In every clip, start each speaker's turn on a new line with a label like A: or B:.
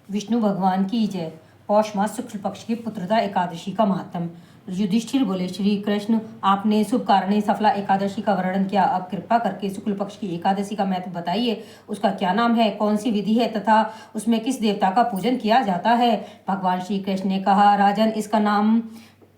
A: विष्णु भगवान की जय। पौष मास शुक्ल पक्ष की पुत्रदा एकादशी का महात्म। युधिष्ठिर बोले, श्री कृष्ण, आपने शुभ कारणे सफला एकादशी का वर्णन किया। अब कृपा करके शुक्ल पक्ष की एकादशी का महत्व बताइए। उसका क्या नाम है, कौन सी विधि है तथा उसमें किस देवता का पूजन किया जाता है। भगवान श्री कृष्ण ने कहा, राजन, इसका नाम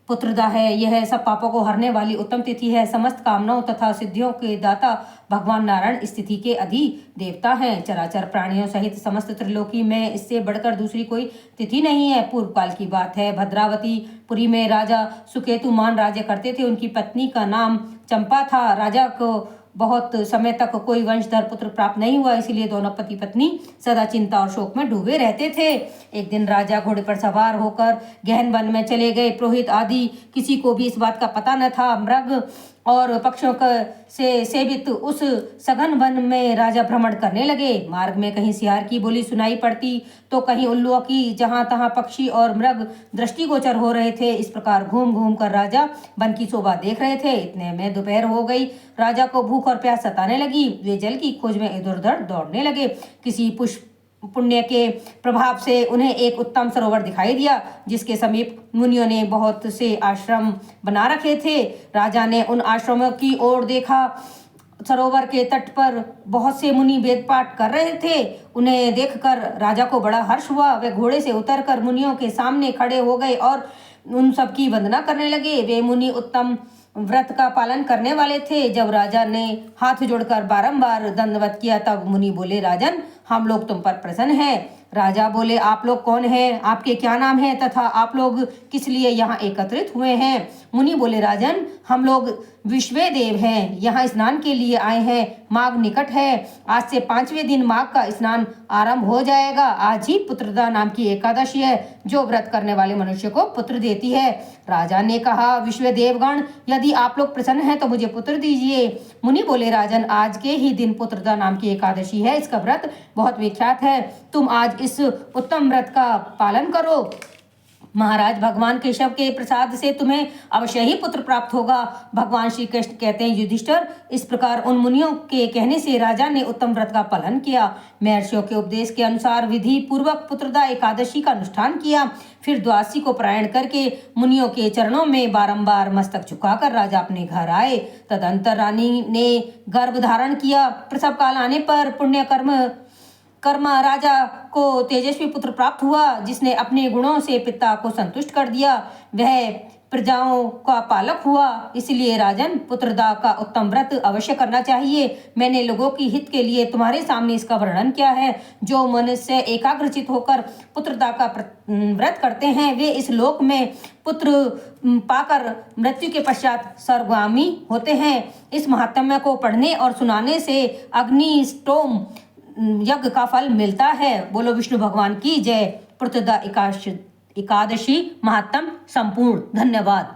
A: पुत्रदा है। यह सब पापों को हरने वाली उत्तम तिथि है। समस्त कामनाओं तथा सिद्धियों के दाता भगवान नारायण इस तिथि के अधि देवता हैं। चराचर प्राणियों सहित समस्त त्रिलोकी में इससे बढ़कर दूसरी कोई तिथि नहीं है। पूर्व काल की बात है। भद्रावती पुरी में राजा सुकेतुमान राज्य करते थे। उनकी पत्नी का नाम चंपा था। राजा को बहुत समय तक कोई वंशधर पुत्र प्राप्त नहीं हुआ, इसलिए दोनों पति पत्नी सदा चिंता और शोक में डूबे रहते थे। एक दिन राजा घोड़े पर सवार होकर गहन वन में चले गए। पुरोहित आदि किसी को भी इस बात का पता न था। मृग और पक्षियों से सेवित उस सघन वन में राजा भ्रमण करने लगे। मार्ग में कहीं सियार की बोली सुनाई पड़ती तो कहीं उल्लुओं की। जहां तहां पक्षी और मृग दृष्टिगोचर हो रहे थे। इस प्रकार घूम घूम कर राजा वन की शोभा देख रहे थे। इतने में दोपहर हो गई। राजा को भूख और प्यास सताने लगी। वे जल की खोज में इधर उधर दौड़ने लगे। किसी पुण्य के प्रभाव से उन्हें एक उत्तम सरोवर दिखाई दिया, जिसके समीप मुनियों ने बहुत से आश्रम बना रखे थे। राजा ने उन आश्रमों की ओर देखा। सरोवर के तट पर बहुत से मुनि वेद पाठ कर रहे थे। उन्हें देखकर राजा को बड़ा हर्ष हुआ। वे घोड़े से उतरकर मुनियों के सामने खड़े हो गए और उन सबकी वंदना करने लगे। वे मुनि उत्तम व्रत का पालन करने वाले थे। जब राजा ने हाथ जोड़कर बारंबार दंडवत किया, तब मुनि बोले, राजन, हम लोग तुम पर प्रसन्न हैं। राजा बोले, आप लोग कौन हैं, आपके क्या नाम है तथा आप लोग किस लिए यहाँ एकत्रित हुए हैं। मुनि बोले, राजन, हम लोग विश्वे देव हैं, यहाँ स्नान के लिए आए हैं। माघ निकट है। आज से 5वें दिन माघ का स्नान आरंभ हो जाएगा। आज ही पुत्रदा नाम की एकादशी है, जो व्रत करने वाले मनुष्य को पुत्र देती है। राजा ने कहा, विश्व देवगण, यदि आप लोग प्रसन्न हैं तो मुझे पुत्र दीजिए। मुनि बोले, राजन, आज के ही दिन पुत्रदा नाम की एकादशी है। इसका व्रत बहुत विख्यात है। तुम आज इस उत्तम व्रत का पालन करो। महाराज, भगवान केशव के प्रसाद से तुम्हें अवश्य ही पुत्र प्राप्त होगा। भगवान श्री कृष्ण कहते हैं, युधिष्ठिर, इस प्रकार उन मुनियों के कहने से राजा ने उत्तम व्रत का पालन किया। महर्षियों के उपदेश के अनुसार विधि पूर्वक पुत्रदा एकादशी का अनुष्ठान किया। फिर द्वादशी को पारायण करके मुनियों के चरणों में बारंबार मस्तक झुकाकर राजा अपने घर आए। तदंतर रानी ने गर्भ धारण किया। प्रसव काल आने पर पुण्य कर्म राजा को तेजस्वी पुत्र प्राप्त हुआ, जिसने अपने गुणों से पिता को संतुष्ट कर दिया। वह प्रजाओं का पालक हुआ। इसलिए राजन, पुत्रदा का उत्तम व्रत अवश्य करना चाहिए। मैंने लोगों की हित के लिए तुम्हारे सामने इसका वर्णन किया है। जो मनुष्य एकाग्रचित होकर पुत्रदा का व्रत करते हैं, वे इस लोक में पुत्र पाकर मृत्यु के पश्चात स्वर्गगामी होते हैं। इस महात्म्य को पढ़ने और सुनाने से अग्निष्टोम यज्ञ का फल मिलता है। बोलो विष्णु भगवान की जय। पुत्रदा एकादशी महात्म संपूर्ण। धन्यवाद।